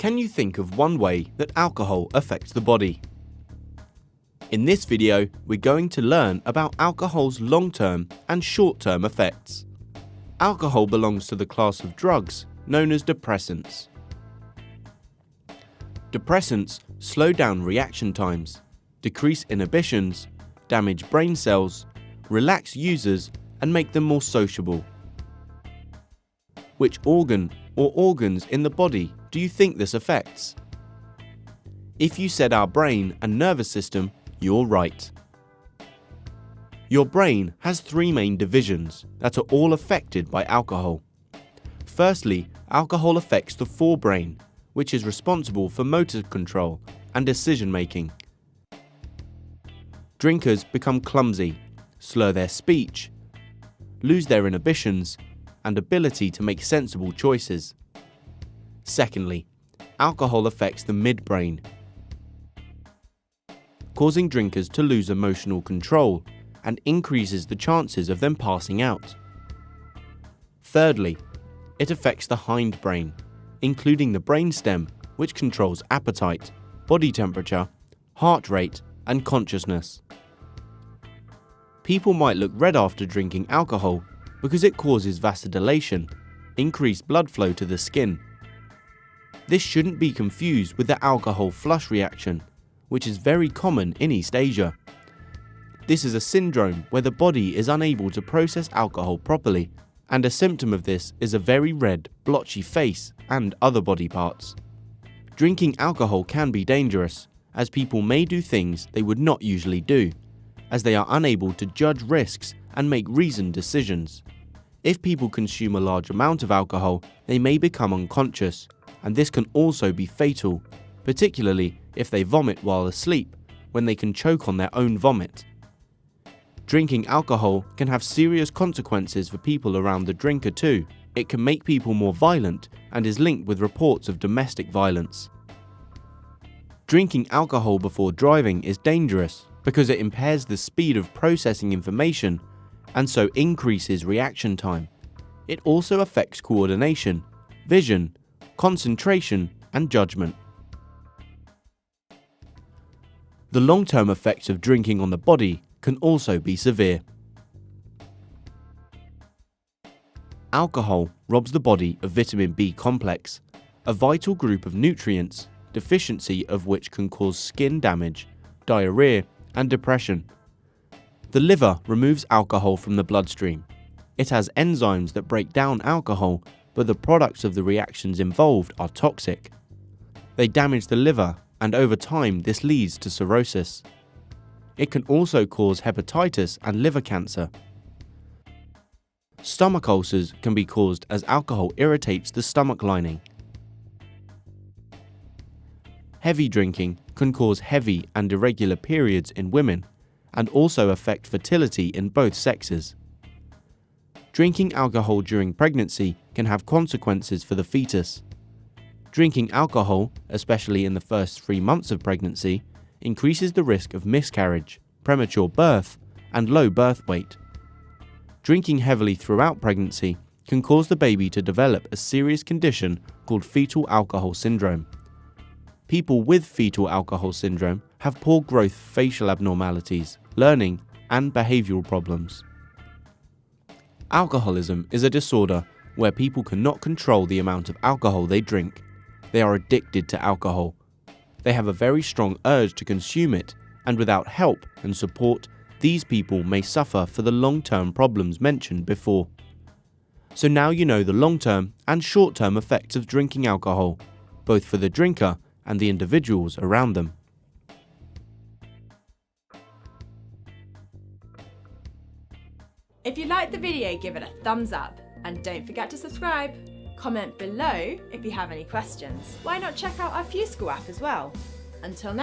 Can you think of one way that alcohol affects the body? In this video, we're going to learn about alcohol's long-term and short-term effects. Alcohol belongs to the class of drugs known as depressants. Depressants slow down reaction times, decrease inhibitions, damage brain cells, relax users, and make them more sociable. Which organ or organs in the body do you think this affects? If you said our brain and nervous system, you're right. Your brain has three main divisions that are all affected by alcohol. Firstly, alcohol affects the forebrain, which is responsible for motor control and decision making. Drinkers become clumsy, slur their speech, lose their inhibitions, and ability to make sensible choices. Secondly, alcohol affects the midbrain, causing drinkers to lose emotional control and increases the chances of them passing out. Thirdly, it affects the hindbrain, including the brainstem, which controls appetite, body temperature, heart rate, and consciousness. People might look red after drinking alcohol because it causes vasodilation, increased blood flow to the skin. This shouldn't be confused with the alcohol flush reaction, which is very common in East Asia. This is a syndrome where the body is unable to process alcohol properly, and a symptom of this is a very red, blotchy face and other body parts. Drinking alcohol can be dangerous, as people may do things they would not usually do, as they are unable to judge risks and make reasoned decisions. If people consume a large amount of alcohol, they may become unconscious, and this can also be fatal, particularly if they vomit while asleep, when they can choke on their own vomit. Drinking alcohol can have serious consequences for people around the drinker too. It can make people more violent and is linked with reports of domestic violence. Drinking alcohol before driving is dangerous because it impairs the speed of processing information and so increases reaction time. It also affects coordination, vision, concentration, and judgment. The long-term effects of drinking on the body can also be severe. Alcohol robs the body of vitamin B complex, a vital group of nutrients, deficiency of which can cause skin damage, diarrhea, and depression. The liver removes alcohol from the bloodstream. It has enzymes that break down alcohol, but the products of the reactions involved are toxic. They damage the liver, and over time this leads to cirrhosis. It can also cause hepatitis and liver cancer. Stomach ulcers can be caused as alcohol irritates the stomach lining. Heavy drinking can cause heavy and irregular periods in women and also affect fertility in both sexes. Drinking alcohol during pregnancy can have consequences for the fetus. Drinking alcohol, especially in the first 3 months of pregnancy, increases the risk of miscarriage, premature birth, and low birth weight. Drinking heavily throughout pregnancy can cause the baby to develop a serious condition called fetal alcohol syndrome. People with fetal alcohol syndrome have poor growth facial abnormalities, learning, and behavioral problems. Alcoholism is a disorder where people cannot control the amount of alcohol they drink. They are addicted to alcohol. They have a very strong urge to consume it, and without help and support, these people may suffer for the long-term problems mentioned before. So now you know the long-term and short-term effects of drinking alcohol, both for the drinker and the individuals around them. If you liked the video, give it a thumbs up and don't forget to subscribe. Comment below if you have any questions. Why not check out our FuseSchool app as well? Until next